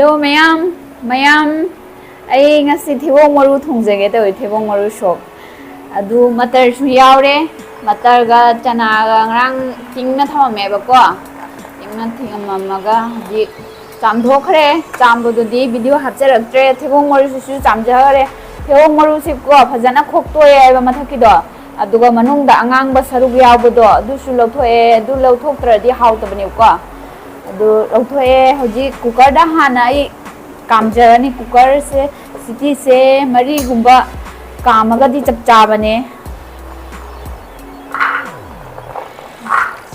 Hello mayam, mayam. Ai ngasi thibong maru thongjage tawi thibong maru shop. Adu matar su yaure, matar ga chana ga ngrang tingna thamame ba ko. Tingna thingamamaga ji chamdhokre, chambududi video hapcharaktre thibong maru su chamjare. Thibong maru sip ko phajana khoktoye ba mathaki do. Aduga manungda angang ba sarug yawbudo du su lawthoe du lawthoktradi hawtabani ko. adu lawthoe hoji cooker da hana ai kamjarani cooker se city se mari gumba kamaga di chap chabane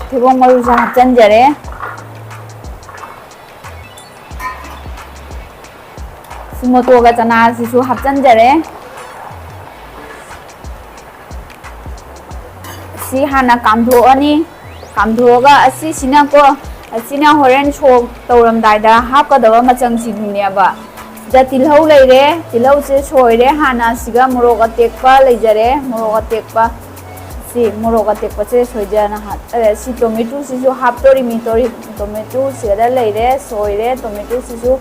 thibong maru sa hapchan jare sumoto ga chana sisu hapchan jare si hana kamdho ani kamdho ga asi sina ko asina horen shok tawram daida hap ka dawa machang sigune ba da tilhau leire tilhau se soire hana siga morok atekpa leijare morok atekpa si morok atekpa se soijana hat si tomato sisu hap tori mitori tomato siga leire soire tomato sisu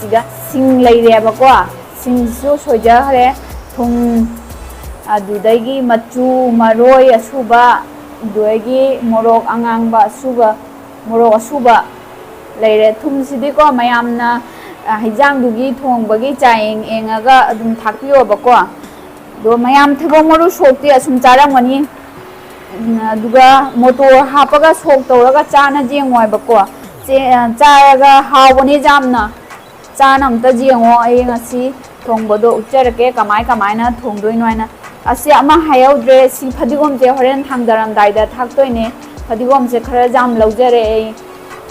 siga sing leire ba ko sing su soija hare thum adudagi machu maroi asuba duagi morok angang ba suba morok asuba leire thum sidi ko mayamna hijang dugi thong bagi chaing engaga adum thakpiyo ba ko do mayam thibong maru sokti asum charamani duga moto hapaga sok toraga chana jengoi ba ko charaga hawani jamna chanam ta jengo ai ngasi thongbodo ucharake kamai na thongdoi noina asi ama hayaudre si phadigom je horen thangdaram daida thaktoine phadigom se khara jam laujare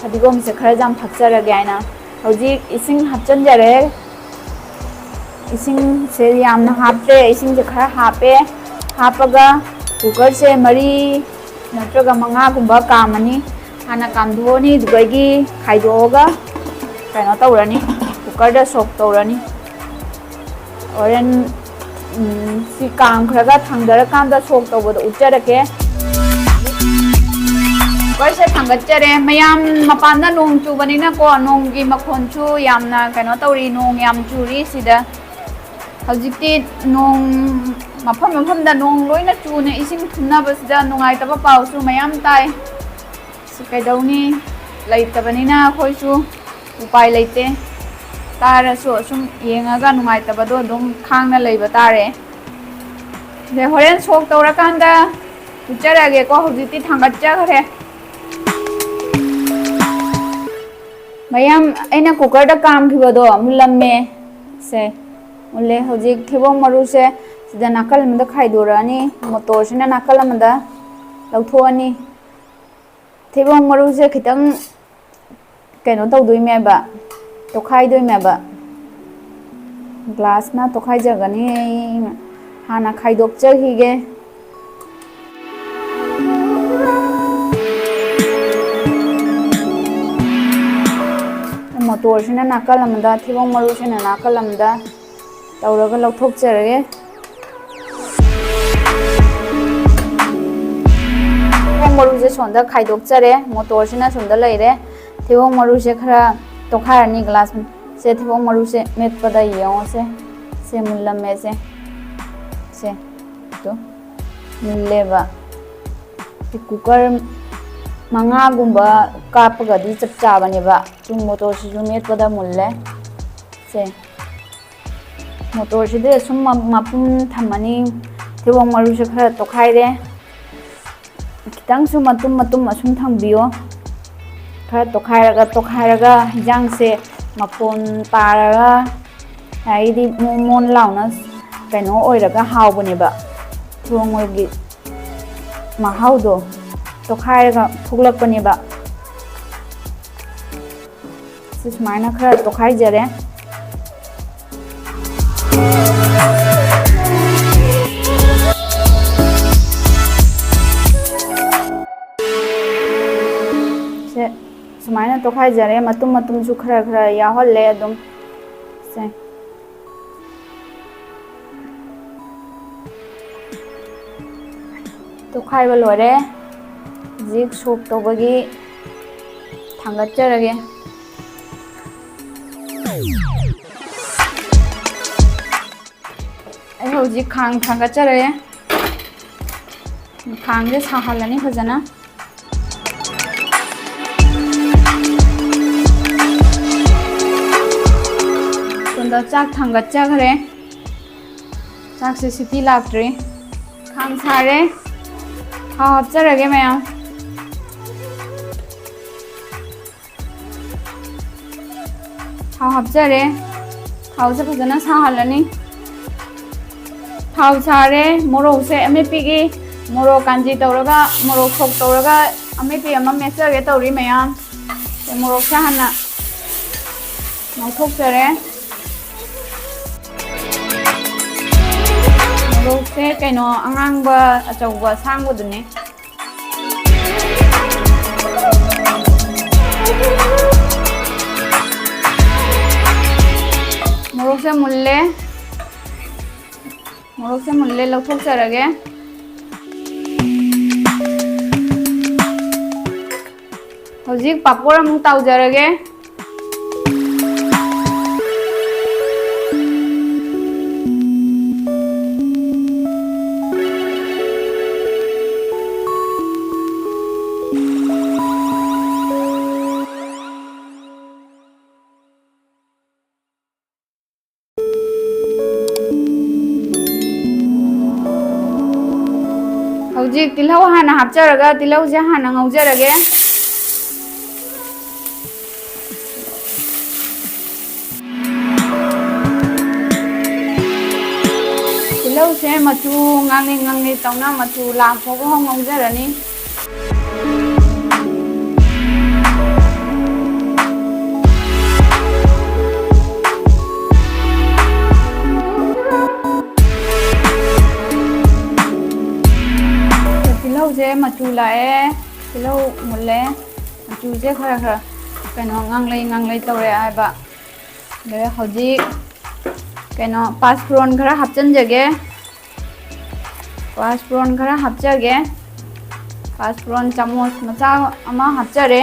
phadigom se khara jam thakchara gaina hoji ising hapchan jare ising se yamna hapte ising je khara hape hapaga cooker se mari natraga manga gumba kamani hana kamdhoni dugagi khaidoga kaino tawrani cooker da sok tawrani oren si kam khraga thangdara kanda sok tawbodo ucharake Koise thangachare mayam mapanda nong chubanina ko nong gi makhon chu yamna kaino tawri nong yam churi sida hojikti nong mafam da nong loina chune ising thunna basida nongai taba pau su mayam tai sikaidawni laitabani khoi su upai laite tara so sum yengaga nongai taba do dong khangna leiba tare de horen sok tawra kanda ucharage ko hojikti thangacha khare mayam aina cooker da kam khibodo mulamme se mulle hojik thibong maru se sida nakal manda khaidorani motor sina nakal manda lauthoani thibong maru se khitang kaino tawdoi me ba tokhai doi me ba glass na tokhai jagani hana khaidok chahige motor sina nakal amda thibong maru sina nakal amda tawraga lauthok charage thibong maru je sonda khaidok chare motor sina sonda leire thibong maru se khara tokharani glass se thibong maru se met pada yong se mullamme se to mulleba cooker manga gumba kapaga di chap chabane ba chung motor si met pada mulle se motor si de sum mapum thamani thibong maru se khara tokhai re kitang su matum asum thangbiyo khara tokhai raga jang se mapon taraga ai di mon launa kaino oiraga hawbane ba thong oigi mahaudo tokhai ga thuglakpani ba sismaina khara tokhai jare se sumaina tokhai jare matum su khara ya holle adum se tokhai ba lore jik sok tobagi thangacharage ꯑꯩ ꯍꯧꯖꯤꯛ ꯈꯥꯡ ꯊꯥꯡꯒꯠꯆꯔꯦ ꯈꯥꯡꯁꯦ ꯁꯥꯍꯜꯂꯅꯤ ꯐꯖꯅ ꯁꯣꯝꯗ ꯆꯥꯛ ꯊꯥꯡꯒꯠꯆꯈ꯭ꯔꯦ ꯆꯥꯛꯁꯦ city ꯂꯥꯛꯇ꯭ꯔꯤ ꯈꯥꯡ ꯁꯥꯔꯦ ꯊꯥꯎ ꯍꯥꯞꯆꯔꯒꯦ ꯃꯌꯥꯝ ꯊꯥꯎ ꯍꯥꯞꯆꯔꯦ ꯊꯥꯎꯁꯦ ꯐꯖꯅ ꯁꯥꯍꯜꯂꯅꯤ थाव सारे मोरोक से अमेपीगी मोरोक कांजी तौरगा मोरोक थोक तौरगा अमेपी अमा मेचगे तौरी मयाम मोरोक से हन्ना नौथोकजरे मोरोक से कइनो अंगांगबा अचौबा सांगबदुने मोरोक से मुल्ले मोरोक से मुल्ले लौथोकजरगे हौजिक पापड़ अमुक ताउजरगे हौजिक तिलहौ हाना हापचरगा तिलहौजे हाना ngौजरगे तिलहौसे मचू ngang तौना मचू लाफोबो ngौजरनी तिलहौसे मचू लाए तिलहौ मुल्ले मचूसे खरा खरा कनो ngang तौरे आबा दे हौजिक कनो पाँचफोरन खरा हापचनजगे पाँचफोरन खरा हापचगे पाँचफोरन चामच मचा अमा हापचरे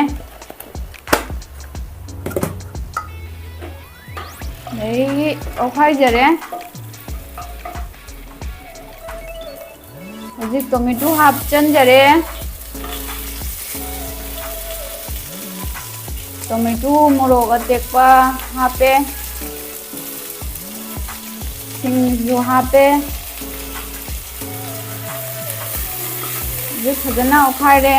देगी ओखाइजरे हौजिक टोमेटो हापचनजरे टोमेटो मोरोक अटेक्पा हापे सिंगजु हापे हौजिक फजना ओखाइरे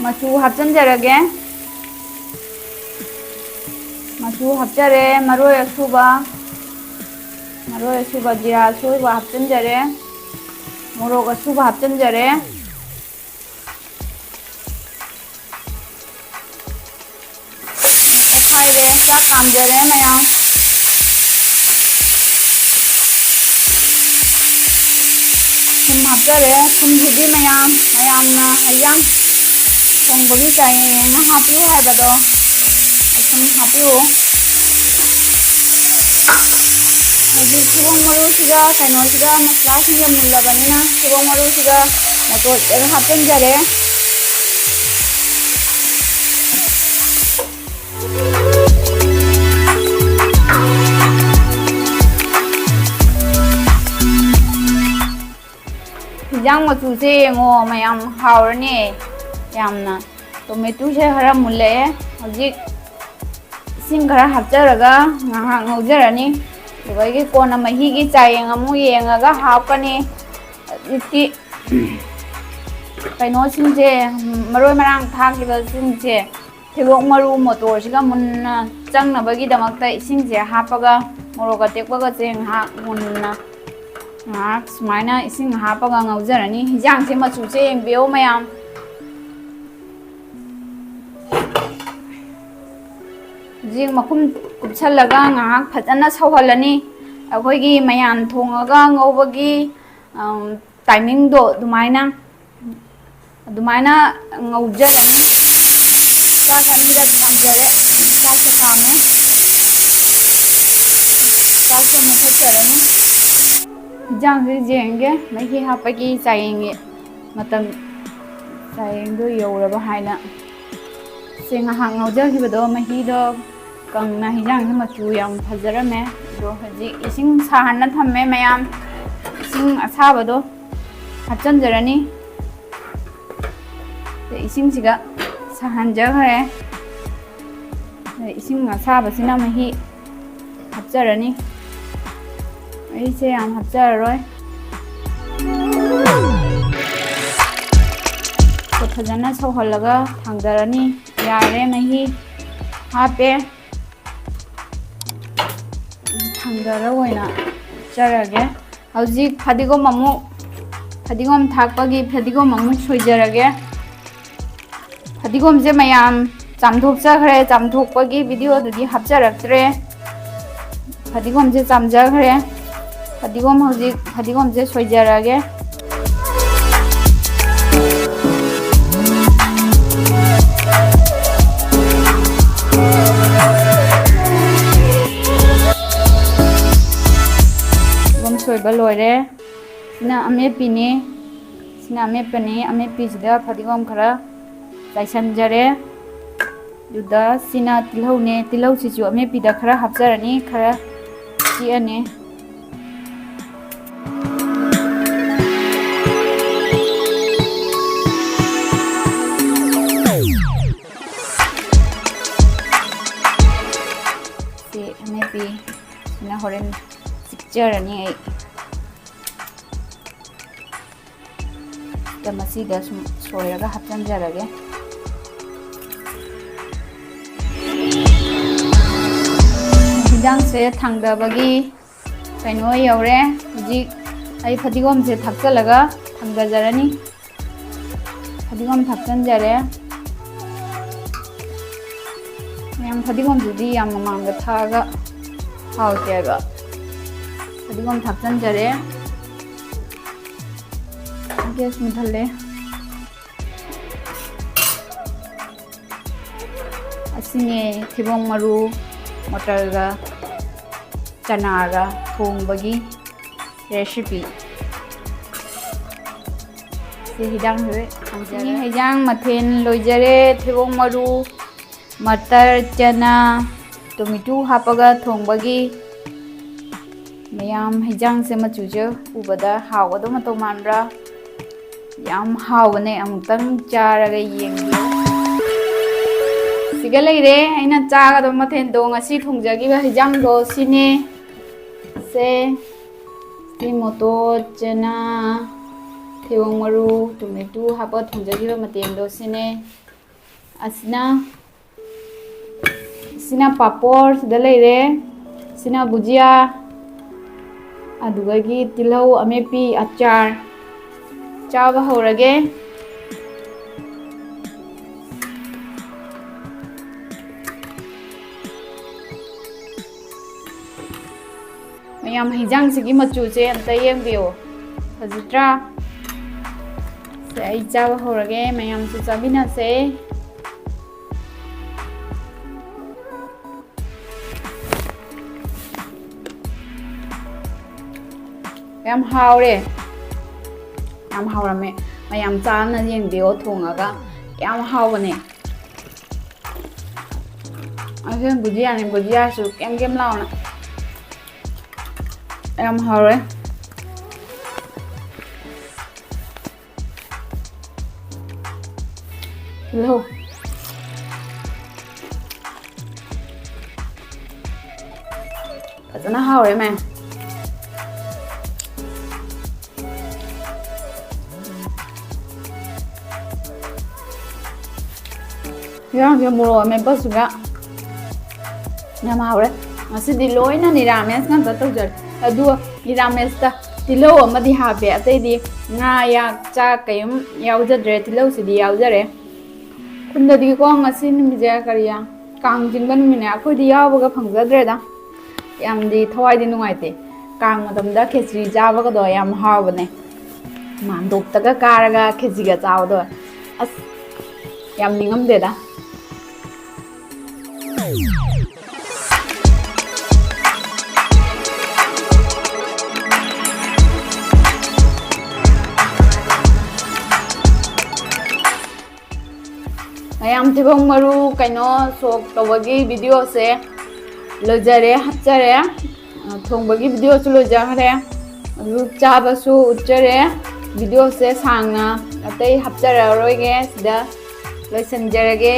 मचू हापचनजरगे मचू हापचरे मरोय असुबा जीरा असुबा हापचनजरे मोरोक असुबा हापचनजरे ओखाइरे चाक कामजरे मयाम थुम हापचरे थुमजिदि मयामना हयांग थोंबगी चाइना हापिउ हाइबदो थुम हापिउ हौजिक सिबों मरुसिगा कइनोसिगा मसलासिंगे मुल्लबनिना सिबों मरुसिगा मटोल हापचनजरे हिजांग मचूसे येंगो मयाम हावरने यामना टोमेटो से खरा मुल्ले हौजिक इसिंग खरा हापचरगा ngahak ngौजरनी दुबाइगी कोना महीगी चायेंग अमु येंगगा हापकनी इति कइनो सिंजे मरोय मरांग थाकिबा सिंजे थेगोक मरु मोटोरसिगा मुन्ना चंगनबगी दमकता इसिंजे हापगा मोरोक अटेक्पगा जे ngahak मुन्ना ngahak सुमाइना इसिंग हापगा ngौजरनी हिजांगसे मचूसे येंबियो मयाम जिंग मकुम कुपछलगा ngahak फजना सौहलनी अखोइगी मयान थोंगगा ngौबगी टाइमिंग दो दुमाइना ngौजरनी चाक अनीरक कामजरे चाक से कामे चाक से मुथचरनी ꯍꯤꯟꯖꯥꯡꯁꯦ ꯌꯦꯡꯒꯦ ꯃꯍꯤ ꯍꯥꯞꯄꯒꯤ ꯆꯥꯌꯦꯡꯒꯤ ꯃꯇꯝ ꯆꯥꯌꯦꯡꯗꯣ ꯌꯧꯔꯕ ꯍꯥꯏꯅ ꯁꯦ ꯉꯥꯏꯍꯥꯛ ꯉꯧꯖꯈꯤꯕꯗꯣ ꯃꯍꯤꯗꯣ ꯀꯪꯅ ꯍꯤꯟꯖꯥꯡꯁꯦ ꯃꯆꯨ ꯌꯥꯝ ꯐꯖꯔꯝꯃꯦ ꯑꯗꯣ ꯍꯧꯖꯤꯛ ꯏꯁꯤꯡ ꯁꯥꯍꯟꯅ ꯊꯝꯃꯦ ꯃꯌꯥꯝ ꯏꯁꯤꯡ ꯑꯁꯥꯕꯗꯣ ꯍꯥꯞꯆꯤꯟꯖꯔꯅꯤ 이싱지가 사한적해 이싱 아사바시나 마히 합자라니 이제 안 합자로이 फजना सौहलगा थांगदरनी यारे मही हापे थांगदर ओइना चरगे हौजिक फदिगोम थाकपगी फदिगोम अमुक सोइजरगे फदिगोम जे मयाम चामथोकजखरे चामथोकपगी वीडियो दुदी हापजरक्तरे फदिगोम जे चामजखरे फदिगोम हौजिक फदिगोम जे सोइजरगे सोइबा लोरे सिना अमेपीने सिना अमेपने अमेपीसिदा फदिगोम खरा लाइसनजरे दुदा सिना तिलहौने तिलहौसिसु अमेपीदा खरा हापजरनी खरा सिअने से अमेपी सिना होरेन सिक्चरनी मसीदा सोयरगा हापचनजरगे हिंजांग से थांगदबगी कइनो यौरे हुजिक आई फदिगोम से थाकचलगा थांगदजरनी फदिगोम थाकचनजरे याम फदिगोम जुदी याम मांग थागा हाउतेगा फदिगोम थाकचनजरे गैस मुथले असिने थिबोंग मरु मटरगा चनागा थोंबगी रेसिपी से हिजांग हुए थांगजरे हिजांग मथेन लोइजरे थिबोंग मरु मटर चना टोमेटो हापगा थोंबगी मयाम हिजांग से मचुजे उबदा हावदो मतो मानब्रा याम हावने अमुक्तंग चारगा येंगे सिगा लेरे आइना चागदो मथेन दो ngasi थोंजगिबा हिजांग दो सिने से मोतो चना थिबोंग मरु टोमेटो हापा थोंजगिबा मतेन दो सिने सिना पापड़ सिदा लेरे सिना भुजिया अदुगगी तिलहौ अमेपी अचार चाबा हौरगे मयाम हिजांग सिगी मचु से अंत येंबियो फजित्रा से आई चाबा हौरगे मयाम सु चाबिना से याम हावरे याम हावरमे मयाम चाना येंबियो थोंगागा याम हावने असेन भुजिया ने भुजिया सु केम केम लावना याम हावरे लो फजना हावरे मैं yang dia mulu ame bas juga nama awre masih di loy na nirames kan betul jar aduh nirames ta tilo amadi habe atai di nga ya cha kayum yauja dre tilo sidi yauja re kunda di ko masih ni mija kariya kang jingban mine akoi di yawa ga phangja dre da yam di thawai di nungai te kang madam da khechri jawa ga do yam hawne mandok ta ga karaga khechri ga chaw do as yam ningam de da ꯃꯌꯥꯝ ꯊꯩꯕꯣꯡ ꯃꯔꯨ ꯀꯩꯅꯣ ꯁꯣꯛ ꯇꯧꯕꯒꯤ ꯚꯤꯗꯤꯑꯣꯁꯦ ꯂꯣꯏꯖꯔꯦ ꯍꯥꯞꯆꯔꯦ ꯊꯣꯡꯕꯒꯤ ꯚꯤꯗꯤꯑꯣꯁꯨ ꯂꯣꯏꯖꯈ꯭ꯔꯦ ꯑꯗꯨ ꯆꯥꯕꯁꯨ ꯎꯠꯆꯔꯦ ꯚꯤꯗꯤꯑꯣꯁꯦ ꯁꯥꯡꯅ ꯑꯇꯩ ꯍꯥꯞꯆꯔꯔꯣꯏꯒꯦ ꯁꯤꯗ ꯂꯣꯏꯁꯤꯟꯖꯔꯒꯦ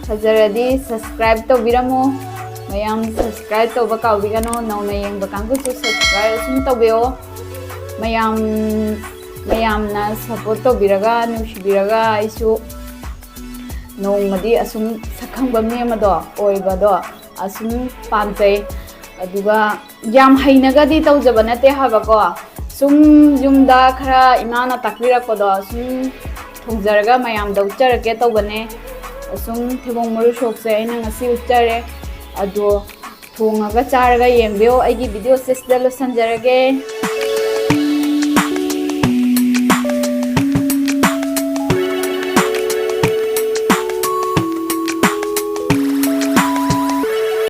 ꯐꯖꯔꯗꯤ ꯁꯕꯁꯀ꯭ꯔꯥꯏꯕ ꯇꯧꯕꯤꯔꯝꯃꯨ ꯃꯌꯥꯝ ꯁꯕꯁꯀ꯭ꯔꯥꯏꯕ ꯇꯧꯕ ꯀꯥꯎꯕꯤꯒꯅꯨ ꯅꯧꯅ ꯌꯦꯡꯕ ꯀꯥꯡꯕꯨꯁꯨ ꯁꯕꯁꯀ꯭ꯔꯥꯏꯕ ꯑꯁꯨꯝ ꯇꯧꯕꯤꯌꯣ ꯃꯌꯥꯝꯅ ꯁꯞꯄꯣꯔꯠ ꯇꯧꯕꯤꯔꯒ ꯅꯨꯡꯁꯤꯕꯤꯔꯒ ꯑꯩꯁꯨ ꯅꯣꯡꯃꯗꯤ ꯑꯁꯨꯝ ꯁꯛꯈꯪꯕ ꯃꯤ ꯑꯃꯗꯣ ꯑꯣꯏꯕꯗꯣ ꯑꯁꯨꯝ ꯄꯥꯝꯖꯩ ꯑꯗꯨꯒ ꯌꯥꯝ ꯍꯩꯅꯒꯗꯤ ꯇꯧꯖꯕ ꯅꯠꯇꯦ ꯍꯥꯏꯕꯀꯣ ꯁꯨꯝ ꯌꯨꯝꯗ ꯈꯔ ꯏꯃꯥꯅ ꯇꯥꯛꯄꯤꯔꯛꯄꯗꯣ ꯁꯨꯝ ꯊꯣꯡꯖꯔꯒ ꯃꯌꯥꯝꯗ ꯎꯠꯆꯔꯛꯀꯦ ꯇꯧꯕꯅꯦ ꯑꯁꯨꯝ ꯊꯩꯕꯣꯡ ꯃꯔꯨ ꯁꯣꯛꯁꯦ ꯑꯩꯅ ꯉꯁꯤ ꯎꯠꯆꯔꯦ ꯑꯗꯣ ꯊꯣꯡꯉꯒ ꯆꯥꯔꯒ ꯌꯦꯡꯕꯤꯌꯣ ꯑꯩꯒꯤ ꯚꯤꯗꯤꯑꯣꯁꯦ ꯁꯤꯗ ꯂꯣꯏꯁꯤꯟꯖꯔꯒꯦ